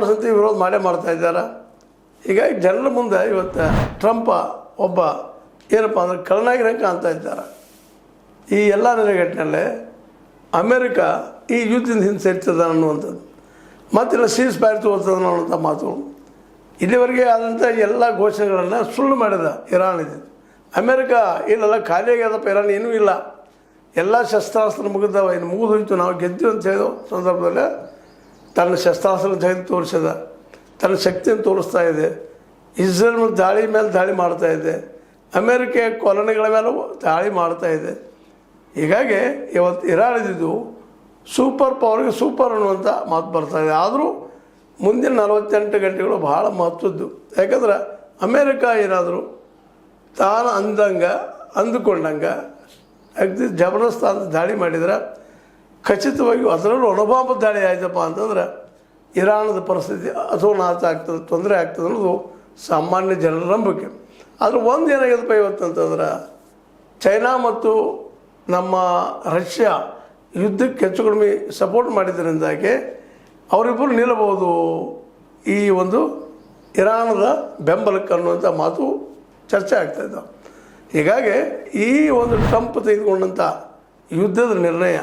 100% ವಿರೋಧ ಮಾಡ್ತಾ ಇದ್ದಾರೆ. ಹೀಗಾಗಿ ಜನರ ಮುಂದೆ ಇವತ್ತು ಟ್ರಂಪ ಒಬ್ಬ ಏನಪ್ಪ ಅಂದರೆ ಕಳ್ಳನಾಗಿರೋ ಕಾಣ್ತಾ ಇದ್ದಾರೆ. ಈ ಎಲ್ಲ ನೆಲೆಗಟ್ಟಿನಲ್ಲೇ ಅಮೇರಿಕ ಈ ಯುದ್ಧದಿಂದ ಹಿಂದೆ ಸೇರ್ತದ ಅನ್ನುವಂಥದ್ದು, ಮತ್ತಿಲ್ಲ ಸೀಸ್ ಫೈರ್ ತೋರ್ತದ ಅನ್ನುವಂಥ ಮಾತುಗಳು, ಇಲ್ಲಿವರೆಗೆ ಆದಂಥ ಎಲ್ಲ ಘೋಷಣೆಗಳನ್ನು ಸುಳ್ಳು ಮಾಡಿದ ಇರಾನ್ ಇದು. ಅಮೇರಿಕ ಇಲ್ಲೆಲ್ಲ ಖಾಲಿಯಾಗ್ಯದಪ್ಪ, ಇರಾನ್ ಏನೂ ಇಲ್ಲ, ಎಲ್ಲ ಶಸ್ತ್ರಾಸ್ತ್ರ ಮುಗಿದವ, ಇನ್ನು ಮುಗಿದೋಯ್ತು, ನಾವು ಗೆದ್ದು ಅಂತ ಹೇಳಿದ ಸಂದರ್ಭದಲ್ಲಿ ತನ್ನ ಶಸ್ತ್ರಾಸ್ತ್ರ ತೆಗೆದು ತೋರಿಸಿದ, ತನ್ನ ಶಕ್ತಿಯನ್ನು ತೋರಿಸ್ತಾ ಇದೆ. ಇಸ್ರೇಲ್ ಮೇಲೆ ದಾಳಿ ಮಾಡ್ತಾ ಇದೆ, ಅಮೇರಿಕೆಯ ಕಾಲೋನಿಗಳ ಮೇಲೆ ದಾಳಿ ಮಾಡ್ತಾ ಇದೆ. ಹೀಗಾಗಿ ಇವತ್ತು ಇರಾನ್ ಇದ್ದಿದ್ದು ಸೂಪರ್ ಪವರ್ಗೆ ಸೂಪರ್ ಅನ್ನುವಂಥ ಮಾತು ಬರ್ತಾಯಿದೆ. ಆದರೂ ಮುಂದಿನ 48 ಗಂಟೆಗಳು ಭಾಳ ಮಹತ್ವದ್ದು. ಯಾಕಂದ್ರೆ ಅಮೇರಿಕ ಏನಾದರೂ ತಾನು ಅಂದುಕೊಂಡಂಗೆ ಅಗ್ದಿ ಜಬರ್ದಸ್ತ್ ಅಂತ ದಾಳಿ ಮಾಡಿದ್ರೆ ಖಚಿತವಾಗಿ ಅದರಲ್ಲೂ ಅಣುಬಾಂಬ್ ದಾಳಿ ಆಯ್ತಪ್ಪ ಅಂತಂದ್ರೆ ಇರಾನದ ಪರಿಸ್ಥಿತಿ ಅಧೋನಾತ ಆಗ್ತದೆ, ತೊಂದರೆ ಆಗ್ತದೆ ಅನ್ನೋದು ಸಾಮಾನ್ಯ ಜನರ ನಂಬಿಕೆ. ಆದರೆ ಒಂದು ಏನಾಗ್ಯದಪ್ಪ ಇವತ್ತಂತಂದ್ರೆ ಚೈನಾ ಮತ್ತು ನಮ್ಮ ರಷ್ಯಾ ಯುದ್ಧಕ್ಕೆ ಹೆಚ್ಚು ಕಡಿಮೆ ಸಪೋರ್ಟ್ ಮಾಡಿದ್ರಿಂದಾಗಿ ಅವರಿಬ್ಬರು ನಿಲ್ಲಬಹುದು ಈ ಒಂದು ಇರಾನದ ಬೆಂಬಲಕ್ಕೆ ಅನ್ನುವಂಥ ಮಾತು ಚರ್ಚೆ ಆಗ್ತಾಯಿದ್ದಾವೆ. ಹೀಗಾಗಿ ಈ ಒಂದು ಟ್ರಂಪ್ ತೆಗೆದುಕೊಂಡಂಥ ಯುದ್ಧದ ನಿರ್ಣಯ